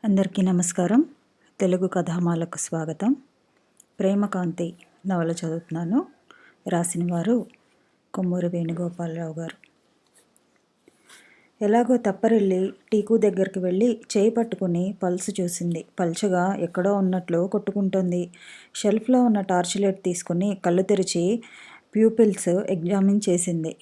అందరికీ నమస్కారం. తెలుగు కథామాలకు స్వాగతం. ప్రేమకాంతి నవల చదువుతున్నాను. రాసిన వారు కొమ్మూరి వేణుగోపాలరావు గారు. ఎలాగో తప్పరిల్లి టీకు దగ్గరికి వెళ్ళి చేయి పట్టుకుని పల్స్ చూసింది. పల్చగా ఎక్కడో ఉన్నట్లు కొట్టుకుంటోంది. షెల్ఫ్లో ఉన్న టార్చ్ లైట్ తీసుకుని కళ్ళు తెరిచి ప్యూపిల్స్ ఎగ్జామిన్ చేసింది.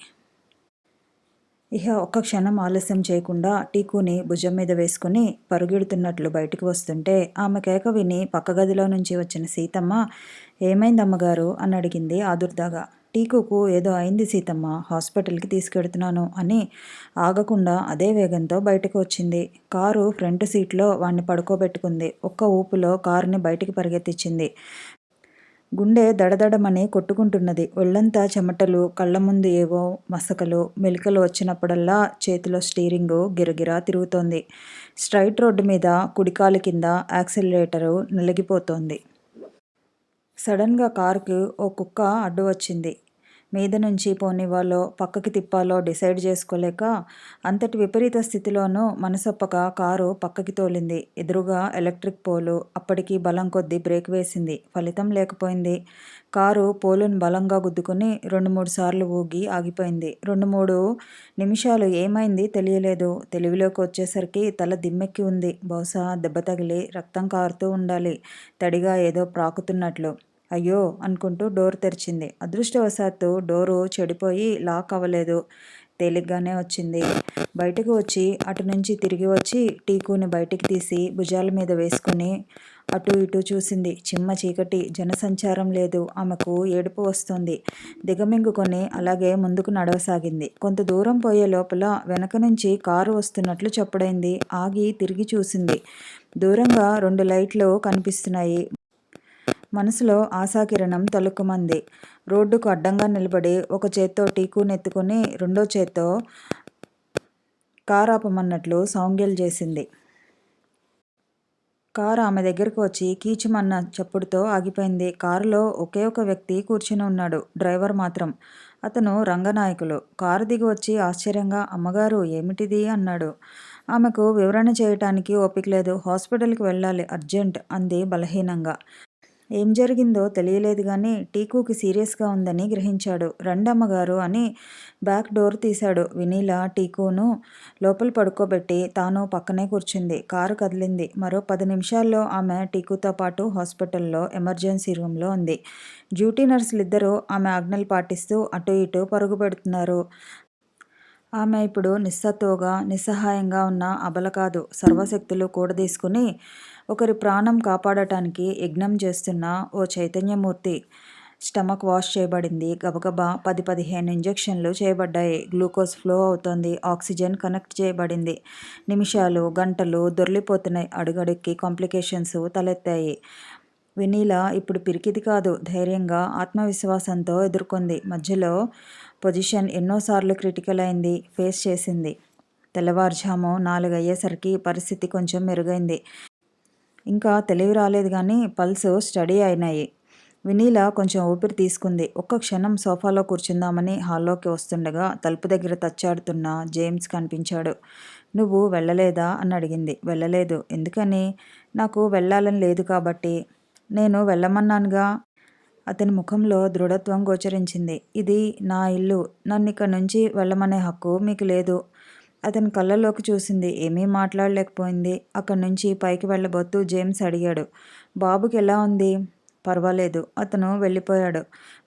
ఇహ ఒక్క క్షణం ఆలస్యం చేయకుండా టీకుని భుజం మీద వేసుకుని పరుగెడుతున్నట్లు బయటికి వస్తుంటే ఆమె కేక విని పక్క గదిలో నుంచి వచ్చిన సీతమ్మ, "ఏమైందమ్మగారు?" అని అడిగింది ఆదుర్దాగా. "టీకుకు ఏదో అయింది సీతమ్మ, హాస్పిటల్కి తీసుకెడుతున్నాను" అని ఆగకుండా అదే వేగంతో బయటకు వచ్చింది. కారు ఫ్రంట్ సీట్లో వాణ్ణి పడుకోబెట్టుకుంది. ఒక్క ఊపులో కారుని బయటికి పరిగెత్తించింది. గుండె దడదడమని కొట్టుకుంటున్నది. ఒళ్ళంతా చెమటలు, కళ్ళ ముందు ఏవో మసకలు, మెలికలు వచ్చినప్పుడల్లా చేతిలో స్టీరింగు గిరగిరా తిరుగుతోంది. స్ట్రైట్ రోడ్డు మీద కుడికాలు కింద యాక్సిలరేటరు నలిగిపోతోంది. సడన్గా కారుకి ఓ కుక్క అడ్డు వచ్చింది. మీద నుంచి పోనివ్వాలో పక్కకి తిప్పాలో డిసైడ్ చేసుకోలేక అంతటి విపరీత స్థితిలోనూ మనసొప్పక కారు పక్కకి తోలింది. ఎదురుగా ఎలక్ట్రిక్ పోలు. అప్పటికి బలం కొద్దీ బ్రేక్ వేసింది. ఫలితం లేకపోయింది. కారు పోలును బలంగా గుద్దుకుని 2-3 సార్లు ఊగి ఆగిపోయింది. 2-3 నిమిషాలు ఏమైంది తెలియలేదు. తెలివిలోకి వచ్చేసరికి తల దిమ్మెక్కి ఉంది. బహుశా దెబ్బ తగిలి రక్తం కారుతూ ఉండాలి, తడిగా ఏదో ప్రాకుతున్నట్లు. అయ్యో అనుకుంటూ డోర్ తెరిచింది. అదృష్టవశాత్తు డోరు చెడిపోయి లాక్ అవ్వలేదు. తేలిగ్గానే వచ్చింది. బయటకు వచ్చి అటు నుంచి తిరిగి వచ్చి టీకుని బయటికి తీసి భుజాల మీద వేసుకుని అటు ఇటు చూసింది. చిమ్మ చీకటి, జనసంచారం లేదు. ఆమెకు ఏడుపు వస్తోంది. దిగమింగుకొని అలాగే ముందుకు నడవసాగింది. కొంత దూరం పోయే లోపల వెనక నుంచి కారు వస్తున్నట్లు చప్పుడైంది. ఆగి తిరిగి చూసింది. దూరంగా 2 లైట్లు కనిపిస్తున్నాయి. మనసులో ఆశాకిరణం తళుక్కుమంది. రోడ్డుకు అడ్డంగా నిలబడి ఒక చేత్తో టీకునెత్తుకుని రెండో చేత్తో కారాపమన్నట్లు సౌంజ్ఞలు చేసింది. కారు ఆమె దగ్గరకు వచ్చి కీచుమన్న చప్పుడుతో ఆగిపోయింది. కారులో ఒకే ఒక వ్యక్తి కూర్చుని ఉన్నాడు, డ్రైవర్ మాత్రం. అతను రంగనాయకులు. కారు దిగి వచ్చి ఆశ్చర్యంగా, "అమ్మగారు, ఏమిటిది?" అన్నాడు. ఆమెకు వివరణ చేయటానికి ఓపిక లేదు. "హాస్పిటల్కి వెళ్ళాలి, అర్జెంట్" అంది బలహీనంగా. ఏం జరిగిందో తెలియలేదు గాని టీకుకి సీరియస్గా ఉందని గ్రహించాడు. "రండమ్మగారు" అని బ్యాక్ డోర్ తీశాడు. వినీల టీకును లోపల పడుకోబెట్టి తాను పక్కనే కూర్చుంది. కారు కదిలింది. మరో 10 నిమిషాల్లో ఆమె టీకుతో పాటు హాస్పిటల్లో ఎమర్జెన్సీ రూమ్లో ఉంది. డ్యూటీ నర్సులిద్దరూ ఆమె ఆజ్ఞలు పాటిస్తూ అటూ ఇటూ పరుగు పెడుతున్నారు. ఆమె ఇప్పుడు నిస్సత్తువగా, నిస్సహాయంగా ఉన్న అబల కాదు, సర్వశక్తులు కూడదీసుకుని ఒకరి ప్రాణం కాపాడటానికి యజ్ఞం చేస్తున్న ఓ చైతన్యమూర్తి. స్టమక్ వాష్ చేయబడింది. గబగబా 10-15 ఇంజెక్షన్లు చేయబడ్డాయి. గ్లూకోజ్ ఫ్లో అవుతోంది. ఆక్సిజన్ కనెక్ట్ చేయబడింది. నిమిషాలు, గంటలు దొర్లిపోతున్నాయి. అడుగడుక్కి కాంప్లికేషన్స్ తలెత్తాయి. వినీల ఇప్పుడు పిరికిది కాదు, ధైర్యంగా, ఆత్మవిశ్వాసంతో ఎదుర్కొంది. మధ్యలో పొజిషన్ ఎన్నోసార్లు క్రిటికల్ అయింది. ఫేస్ చేసింది. తెల్లవారుజాము 4 అయ్యేసరికి పరిస్థితి కొంచెం మెరుగైంది. ఇంకా తెలివి రాలేదు గాని పల్స్ స్టడీ అయినాయి. వినీల కొంచెం ఊపిరి తీసుకుంది. ఒక్క క్షణం సోఫాలో కూర్చుందామని హాల్లోకి వస్తుండగా తలుపు దగ్గర తచ్చాడుతున్న జేమ్స్ కనిపించాడు. "నువ్వు వెళ్ళలేదా?" అని అడిగింది. "వెళ్ళలేదు." "ఎందుకని?" "నాకు వెళ్ళాలని లేదు కాబట్టి." "నేను వెళ్ళమన్నానుగా." అతని ముఖంలో దృఢత్వం గోచరించింది. "ఇది నా ఇల్లు. నన్నిక్కడి నుంచి వెళ్ళమనే హక్కు మీకు లేదు." అతని కళ్ళలోకి చూసింది. ఏమీ మాట్లాడలేకపోయింది. అక్కడి నుంచి పైకి వెళ్ళబోతూ జేమ్స్ అడిగాడు, "బాబుకి ఎలా ఉంది?" "పర్వాలేదు." అతను వెళ్ళిపోయాడు.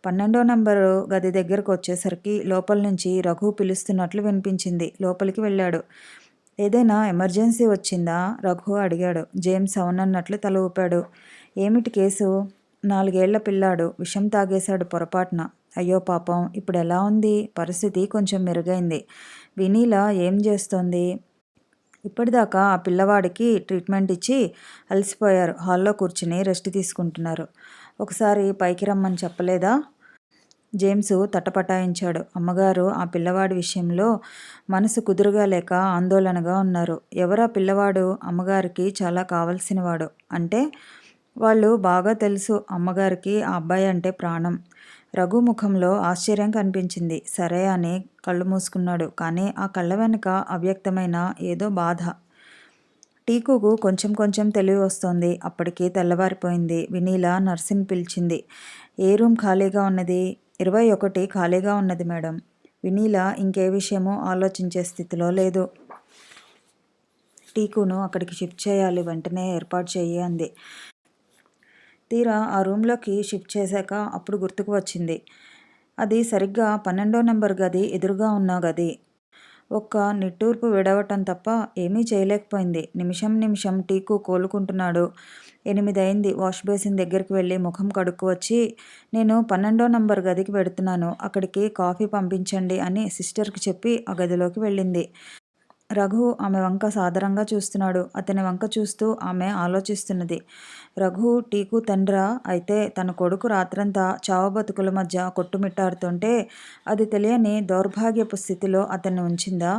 12వ నంబరు గది దగ్గరకు వచ్చేసరికి లోపల నుంచి రఘు పిలుస్తున్నట్లు వినిపించింది. లోపలికి వెళ్ళాడు. "ఏదైనా ఎమర్జెన్సీ వచ్చిందా?" రఘు అడిగాడు. జేమ్స్ అవునన్నట్లు తల ఊపాడు. "ఏమిటి కేసు?" "4 ఏళ్ల పిల్లాడు. విషం తాగేశాడు పొరపాటున." "అయ్యో పాపం. ఇప్పుడు ఎలా ఉంది?" "పరిస్థితి కొంచెం మెరుగైంది." "వినీల ఏం చేస్తోంది?" "ఇప్పటిదాకా ఆ పిల్లవాడికి ట్రీట్మెంట్ ఇచ్చి అలసిపోయారు. హాల్లో కూర్చుని రెస్ట్ తీసుకుంటున్నారు." "ఒకసారి పైకి రమ్మని చెప్పలేదా?" జేమ్స్ తటపటాయించాడు. "అమ్మగారు ఆ పిల్లవాడి విషయంలో మనసు కుదురుగా లేక ఆందోళనగా ఉన్నారు." "ఎవరా పిల్లవాడు?" "అమ్మగారికి చాలా కావలసినవాడు." "అంటే?" "వాళ్ళు బాగా తెలుసు. అమ్మగారికి ఆ అబ్బాయి అంటే ప్రాణం." రఘు ముఖంలో ఆశ్చర్యం కనిపించింది. సరే అని కళ్ళు మూసుకున్నాడు. కానీ ఆ కళ్ళ వెనుక అవ్యక్తమైన ఏదో బాధ. టీకుకు కొంచెం కొంచెం తెలివి వస్తోంది. అప్పటికి తెల్లవారిపోయింది. వినీల నర్సుని పిలిచింది. ఏ రూమ్ ఖాళీగా ఉన్నది? 21 ఖాళీగా ఉన్నది మేడం. వినీల ఇంకే విషయమూ ఆలోచించే స్థితిలో లేదు. టీకును అక్కడికి షిఫ్ట్ చేయాలి, వెంటనే ఏర్పాటు చెయ్యి అంది. తీరా ఆ రూమ్లోకి షిఫ్ట్ చేశాక అప్పుడు గుర్తుకు వచ్చింది. అది సరిగ్గా 12వ నెంబర్ గది ఎదురుగా ఉన్న గది. ఒక్క నిట్టూర్పు విడవటం తప్ప ఏమీ చేయలేకపోయింది. నిమిషం నిమిషం టీకు కోలుకుంటున్నాడు. 8 అయింది. వాష్ బేసిన్ దగ్గరికి వెళ్ళి ముఖం కడుక్కు వచ్చి, నేను 12వ నంబర్ గదికి వెడుతున్నాను, అక్కడికి కాఫీ పంపించండి అని సిస్టర్కి చెప్పి ఆ గదిలోకి వెళ్ళింది. రఘు ఆమె వంక సాదరంగా చూస్తున్నాడు. అతని వంక చూస్తూ ఆమె ఆలోచిస్తున్నది. రఘు టీకు తండ్రా? అయితే తన కొడుకు రాత్రంతా చావబతుకుల మధ్య కొట్టుమిట్టాడుతుంటే అది తెలియని దౌర్భాగ్యపు స్థితిలో అతన్ని ఉంచిందా?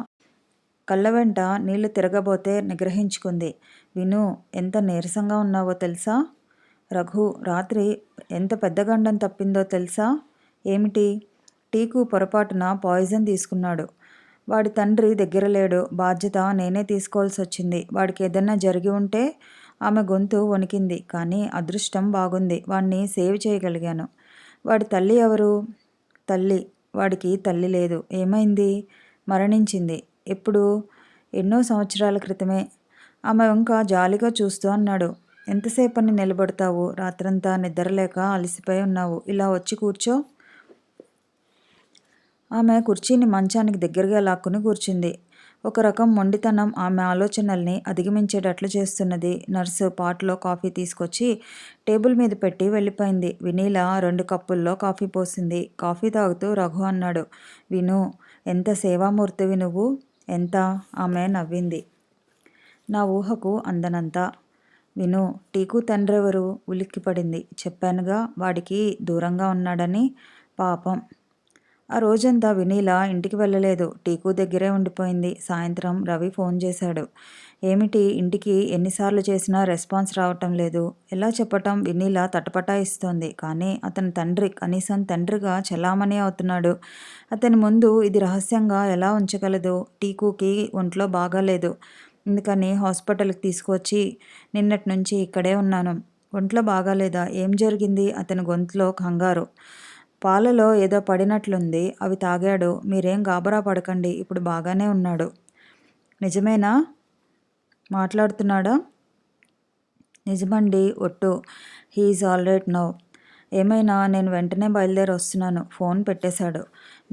కళ్ళ వెంట నీళ్లు తిరగబోతే నిగ్రహించుకుంది. విను, ఎంత నీరసంగా ఉన్నావో తెలుసా? రఘు, రాత్రి ఎంత పెద్ద గండం తప్పిందో తెలుసా? ఏమిటి? టీకు పొరపాటున పాయిజన్ తీసుకున్నాడు. వాడి తండ్రి దగ్గర లేడు. బాధ్యత నేనే తీసుకోవాల్సి వచ్చింది. వాడికి ఏదన్నా జరిగి ఉంటే? ఆమె గొంతు వణికింది. కానీ అదృష్టం బాగుంది. వాణ్ణి సేవ్ చేయగలిగాను. వాడి తల్లి ఎవరు? తల్లి. వాడికి తల్లి లేదు. ఏమైంది? మరణించింది. ఎప్పుడు? ఎన్నో సంవత్సరాల క్రితమే. ఆమె వంక జాలిగా చూస్తూ అన్నాడు. ఎంతసేపని నిలబడతావు? రాత్రంతా నిద్రలేక అలసిపోయి ఉన్నావు. ఇలా వచ్చి కూర్చో. ఆమె కుర్చీని మంచానికి దగ్గరగా లాక్కుని కూర్చుంది. ఒక రకం మొండితనం ఆమె ఆలోచనల్ని అధిగమించేటట్లు చేస్తున్నది. నర్సు పాట్లో కాఫీ తీసుకొచ్చి టేబుల్ మీద పెట్టి వెళ్ళిపోయింది. వినీల 2 కప్పుల్లో కాఫీ పోసింది. కాఫీ తాగుతూ రఘు అన్నాడు. విను, ఎంత సేవామూర్తివి నువ్వు. ఎంత? ఆమె నవ్వింది. నా ఊహకు అందనంత. విను, టీకు తండ్రెవరు? ఉలిక్కిపడింది. చెప్పానుగా, వాడికి దూరంగా ఉన్నాడని. పాపం. ఆ రోజంతా వినీల ఇంటికి వెళ్ళలేదు. టీకు దగ్గరే ఉండిపోయింది. సాయంత్రం రవి ఫోన్ చేశాడు. ఏమిటి, ఇంటికి ఎన్నిసార్లు చేసినా రెస్పాన్స్ రావటం లేదు. ఎలా చెప్పటం? వినీల తటపటాయిస్తోంది. కానీ అతని తండ్రి కనీసం తండ్రిగా చలామణి అవుతున్నాడు. అతని ముందు ఇది రహస్యంగా ఎలా ఉంచగలదు? టీకుకి ఒంట్లో బాగాలేదు. అందుకని హాస్పిటల్కి తీసుకువచ్చి నిన్నటి నుంచి ఇక్కడే ఉన్నాను. ఒంట్లో బాగాలేదా? ఏం జరిగింది? అతని గొంతులో కంగారు. పాలలో ఏదో పడినట్లుంది. అవి తాగాడు. మీరేం గాబరా పడకండి. ఇప్పుడు బాగానే ఉన్నాడు. నిజమేనా? మాట్లాడుతున్నాడా? నిజమండి, ఒట్టు. He's all right now. ఏమైనా నేను వెంటనే బయలుదేరి వస్తున్నాను. ఫోన్ పెట్టేశాడు.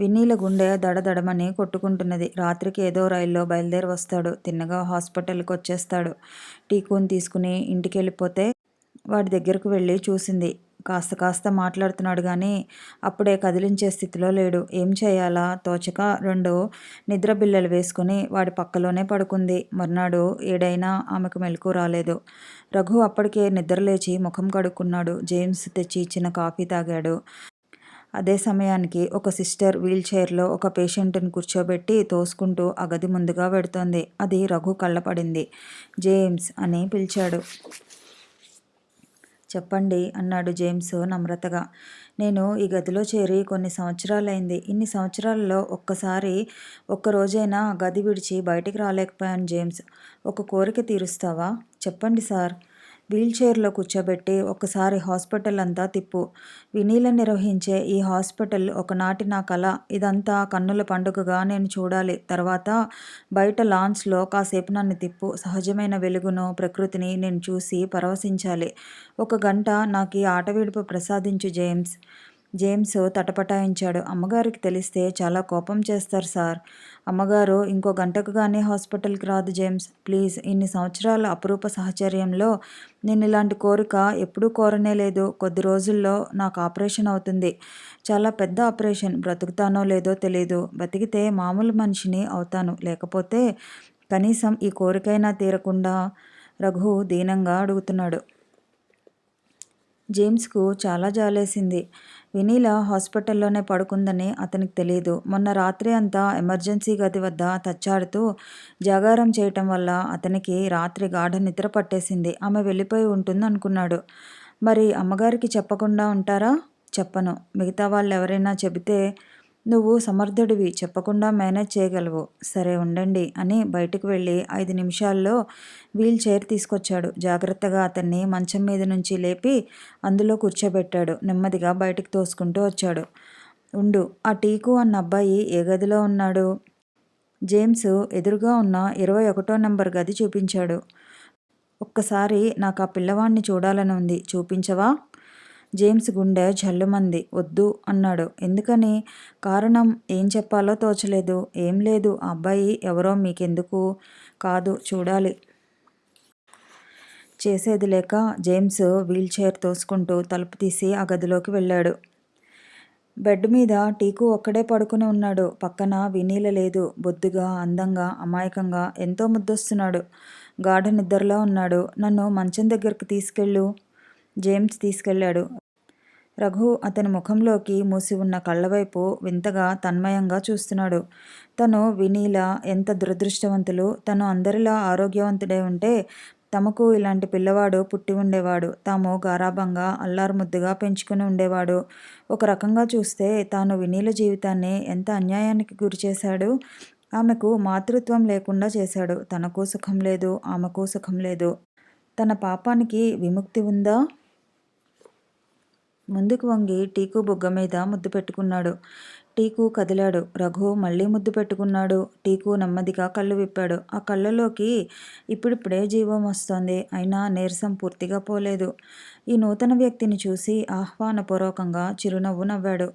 విన్నీల గుండె దడదడమని కొట్టుకుంటున్నది. రాత్రికి ఏదో రైల్లో బయలుదేరి వస్తాడు. తిన్నగా హాస్పిటల్కి వచ్చేస్తాడు. టీకుని తీసుకుని ఇంటికి వెళ్ళిపోతే వాడి దగ్గరకు వెళ్ళి చూసింది. కాస్త కాస్త మాట్లాడుతున్నాడు కానీ అప్పుడే కదిలించే స్థితిలో లేడు. ఏం చేయాలా తోచక 2 నిద్ర బిళ్ళలు వేసుకుని వాడి పక్కలోనే పడుకుంది. మర్నాడు 7 అయినా ఆమెకు మెలకువ రాలేదు. రఘు అప్పటికే నిద్రలేచి ముఖం కడుక్కున్నాడు. జేమ్స్ తెచ్చి ఇచ్చిన కాఫీ తాగాడు. అదే సమయానికి ఒక సిస్టర్ వీల్ చైర్లో ఒక పేషెంట్ని కూర్చోబెట్టి తోసుకుంటూ ఆ గది ముందుగా వెడుతోంది. అది రఘు కళ్ళపడింది. జేమ్స్ అని పిలిచాడు. చెప్పండి అన్నాడు జేమ్స్ నమ్రతగా. నేను ఈ గదిలో చేరి కొన్ని సంవత్సరాలైంది. ఇన్ని సంవత్సరాలలో ఒక్క రోజైనా గది విడిచి బయటికి రాలేకపోయాను జేమ్స్. ఒక కోరిక తీరుస్తావా? చెప్పండి సార్. వీల్ చైర్లో కూర్చోబెట్టి ఒక్కసారి హాస్పిటల్ అంతా తిప్పు. వినీల నిర్వహించే ఈ హాస్పిటల్ ఒకనాటి నా కల. ఇదంతా కన్నుల పండుగగా నేను చూడాలి. తర్వాత బయట లాన్స్లో కాసేపు నన్ను తిప్పు. సహజమైన వెలుగును, ప్రకృతిని నేను చూసి పరవశించాలి. 1 గంట నాకు ఈ ఆట విడుపు ప్రసాదించు జేమ్స్. జేమ్స్ తటపటాయించాడు. అమ్మగారికి తెలిస్తే చాలా కోపం చేస్తారు సార్. అమ్మగారు ఇంకో గంటకు గానీ హాస్పిటల్కి రాదు జేమ్స్. ప్లీజ్. ఇన్ని సంవత్సరాల అపురూప సహచర్యంలో నేను ఇలాంటి కోరిక ఎప్పుడూ కోరనే లేదు. కొద్ది రోజుల్లో నాకు ఆపరేషన్ అవుతుంది. చాలా పెద్ద ఆపరేషన్. బ్రతుకుతానో లేదో తెలీదు. బతికితే మామూలు మనిషిని అవుతాను. లేకపోతే కనీసం ఈ కోరికైనా తీరకుండా. రఘు దీనంగా అడుగుతున్నాడు. జేమ్స్కు చాలా జాలేసింది. వినీల హాస్పిటల్లోనే పడుకుందని అతనికి తెలీదు. మొన్న రాత్రి అంతా ఎమర్జెన్సీ గది వద్ద తచ్చాడుతూ జాగారం చేయటం వల్ల అతనికి రాత్రి గాఢ నిద్ర పట్టేసింది. ఆమె వెళ్ళిపోయి ఉంటుందనుకున్నాడు. మరి అమ్మగారికి చెప్పకుండా ఉంటారా? చెప్పను. మిగతా వాళ్ళెవరైనా చెబితే నువ్వు సమర్థుడివి, చెప్పకుండా మేనేజ్ చేయగలవు. సరే ఉండండి అని బయటకు వెళ్ళి 5 నిమిషాల్లో వీల్ చైర్ తీసుకొచ్చాడు. జాగ్రత్తగా అతన్ని మంచం మీద నుంచి లేపి అందులో కూర్చోబెట్టాడు. నెమ్మదిగా బయటికి తోసుకుంటూ వచ్చాడు. ఉండు, ఆ టీకు అన్న అబ్బాయి ఏ గదిలో ఉన్నాడు? జేమ్స్ ఎదురుగా ఉన్న 21 నంబర్ గది చూపించాడు. ఒక్కసారి నాకు ఆ పిల్లవాణ్ణి చూడాలని ఉంది, చూపించవా? జేమ్స్ గుండె జల్లుమంది. వద్దు అన్నాడు. ఎందుకని? కారణం ఏం చెప్పాలో తోచలేదు. ఏం లేదు, ఆ అబ్బాయి ఎవరో మీకెందుకు? కాదు, చూడాలి. చేసేది లేక జేమ్స్ వీల్ చైర్ తోసుకుంటూ తలుపు తీసి ఆ గదిలోకి వెళ్ళాడు. బెడ్ మీద టీకు ఒక్కడే పడుకుని ఉన్నాడు. పక్కన వినీల లేదు. బొద్దుగా, అందంగా, అమాయకంగా ఎంతో ముద్దొస్తున్నాడు. గాఢ నిద్రలో ఉన్నాడు. నన్ను మంచం దగ్గరకు తీసుకెళ్ళు. జేమ్స్ తీసుకెళ్ళాడు. రఘు అతని ముఖంలోకి మూసి ఉన్న కళ్ళవైపు వింతగా తన్మయంగా చూస్తున్నాడు. తను వినీల ఎంత దురదృష్టవంతులు. తను అందరిలా ఆరోగ్యవంతుడై ఉంటే తమకు ఇలాంటి పిల్లవాడు పుట్టి ఉండేవాడు. తాము గారాబంగా అల్లారుముద్దుగా పెంచుకుని ఉండేవాడు. ఒక రకంగా చూస్తే తాను వినీల జీవితాన్ని ఎంత అన్యాయానికి గురిచేశాడు. ఆమెకు మాతృత్వం లేకుండా చేశాడు. తనకు సుఖం లేదు, ఆమెకు సుఖం లేదు. తన పాపానికి విముక్తి ఉందా? ముందుకు వంగి టీకు బుగ్గ మీద ముద్దు పెట్టుకున్నాడు. టీకు కదిలాడు. రఘు మళ్ళీ ముద్దు పెట్టుకున్నాడు. టీకు నెమ్మదిగా కళ్ళు విప్పాడు. ఆ కళ్ళలోకి ఇప్పుడిప్పుడే జీవం వస్తోంది. అయినా నీరసం పూర్తిగా పోలేదు. ఈ నూతన వ్యక్తిని చూసి ఆహ్వానపూర్వకంగా చిరునవ్వు నవ్వాడు.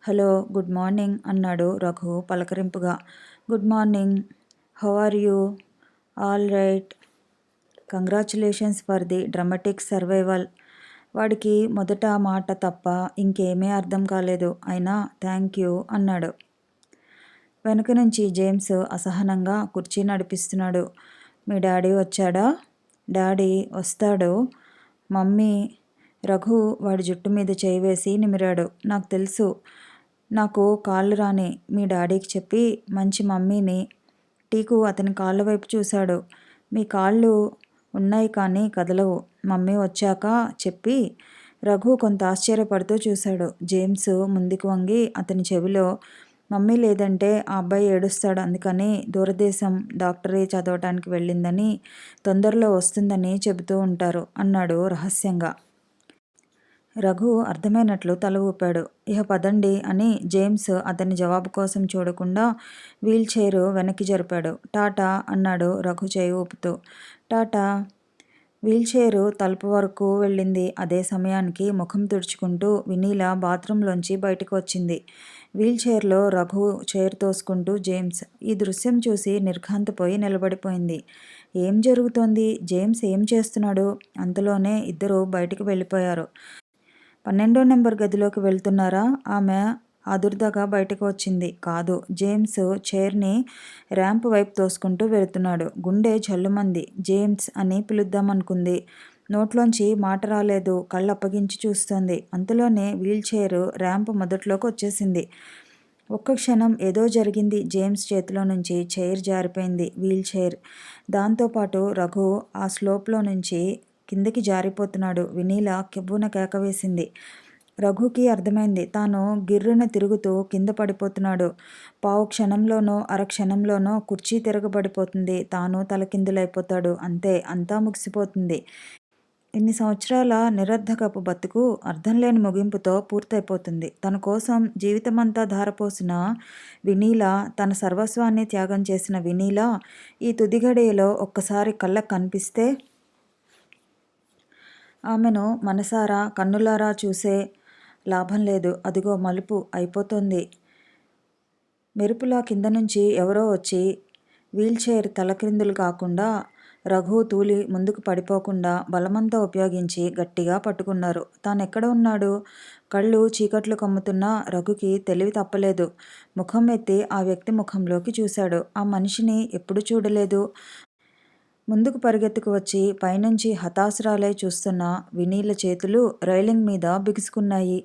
హలో, గుడ్ మార్నింగ్ అన్నాడు రఘు పలకరింపుగా. Good morning. How are you? All right. Congratulations for the dramatic survival. వాడికి మొదట మాట తప్ప ఇంకేమీ అర్థం కాలేదు. అయినా థ్యాంక్ యూ అన్నాడు. వెనుక నుంచి జేమ్స్ అసహనంగా కుర్చీ నడిపిస్తున్నాడు. మీ డాడీ వచ్చాడా? డాడీ వస్తాడు. మమ్మీ. రఘు వాడి జుట్టు మీద చేయి వేసి నిమిరాడు. నాకు తెలుసు, నాకు కాళ్ళు రాని. మీ డాడీకి చెప్పి మంచి మమ్మీని. టీకు అతని కాళ్ళ వైపు చూశాడు. మీ కాళ్ళు ఉన్నాయి కానీ కదలవు. మమ్మీ వచ్చాక చెప్పి. రఘు కొంత ఆశ్చర్యపడుతూ చూశాడు. జేమ్స్ ముందుకు వంగి అతని చెవిలో, మమ్మీ లేదంటే ఆ అబ్బాయి ఏడుస్తాడు, అందుకని దూరదేశం డాక్టరీ చదవటానికి వెళ్ళిందని, తొందరలో వస్తుందని చెబుతూ ఉంటారు అన్నాడు రహస్యంగా. రఘు అర్థమైనట్లు తల ఊపాడు. ఇహ పదండి అని జేమ్స్ అతని జవాబు కోసం చూడకుండా వీల్ చైరు వెనక్కి జరిపాడు. టాటా అన్నాడు రఘు చేయి ఊపుతూ. టాటా. వీల్ చైరు తలుపు వరకు వెళ్ళింది. అదే సమయానికి ముఖం తుడుచుకుంటూ వినీల బాత్రూంలోంచి బయటకు వచ్చింది. వీల్ చైర్లో రఘు చైర్ తోసుకుంటూ జేమ్స్. ఈ దృశ్యం చూసి నిర్ఘాంతపోయి నిలబడిపోయింది. ఏం జరుగుతోంది? జేమ్స్ ఏం చేస్తున్నాడు? అంతలోనే ఇద్దరూ బయటకు వెళ్ళిపోయారు. 12 నెంబర్ గదిలోకి వెళ్తున్నారా? ఆమె ఆదుర్దాగా బయటకు వచ్చింది. కాదు. జేమ్స్ చైర్ని ర్యాంప్ వైపు తోసుకుంటూ వెళుతున్నాడు. గుండె జల్లుమంది. జేమ్స్ అని పిలుద్దామనుకుంది. నోట్లోంచి మాట రాలేదు. కళ్ళు అప్పగించి చూస్తోంది. అంతలోనే వీల్ చైర్ ర్యాంప్ మొదట్లోకి వచ్చేసింది. ఒక్క క్షణం ఏదో జరిగింది. జేమ్స్ చేతిలో నుంచి చైర్ జారిపోయింది. Wheel chair. దాంతోపాటు రఘు ఆ స్లోప్లో నుంచి కిందకి జారిపోతున్నాడు. వినీల కెవ్వున కేక వేసింది. రఘుకి అర్థమైంది. తాను గిర్రున తిరుగుతూ కింద పడిపోతున్నాడు. పావు క్షణంలోనో అరక్షణంలోనో కుర్చీ తిరగబడిపోతుంది. తాను తలకిందులైపోతాడు. అంతే, అంతా ముగిసిపోతుంది. ఇన్ని సంవత్సరాల నిరర్ధకపు బతుకు అర్థంలేని ముగింపుతో పూర్తయిపోతుంది. తన కోసం జీవితమంతా ధారపోసిన వినీల, తన సర్వస్వాన్ని త్యాగం చేసిన వినీల ఈ తుదిగడియలో ఒక్కసారి కళ్ళకు కనిపిస్తే ఆమెను మనసారా కన్నులారా చూసే లాభం లేదు. అదిగో మలుపు అయిపోతోంది. మెరుపులా కింద నుంచి ఎవరో వచ్చి వీల్ చైర్ తలక్రిందులు కాకుండా, రఘు తూలి ముందుకు పడిపోకుండా బలమంతా ఉపయోగించి గట్టిగా పట్టుకున్నారు. తానెక్కడ ఉన్నాడు? కళ్ళు చీకట్లు కమ్ముతున్న రఘుకి తెలివి తప్పలేదు. ముఖం ఎత్తి ఆ వ్యక్తి ముఖంలోకి చూశాడు. ఆ మనిషిని ఎప్పుడు చూడలేదు. ముందుకు పరిగెత్తుకు వచ్చి పైనుంచి హతాశురాలై చూస్తున్న వినీల చేతులు రైలింగ్ మీద బిగుసుకున్నాయి.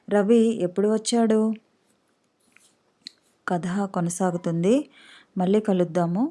రవి ఎప్పుడు వచ్చాడు? కథ కొనసాగుతుంది. మళ్ళీ కలుద్దాము.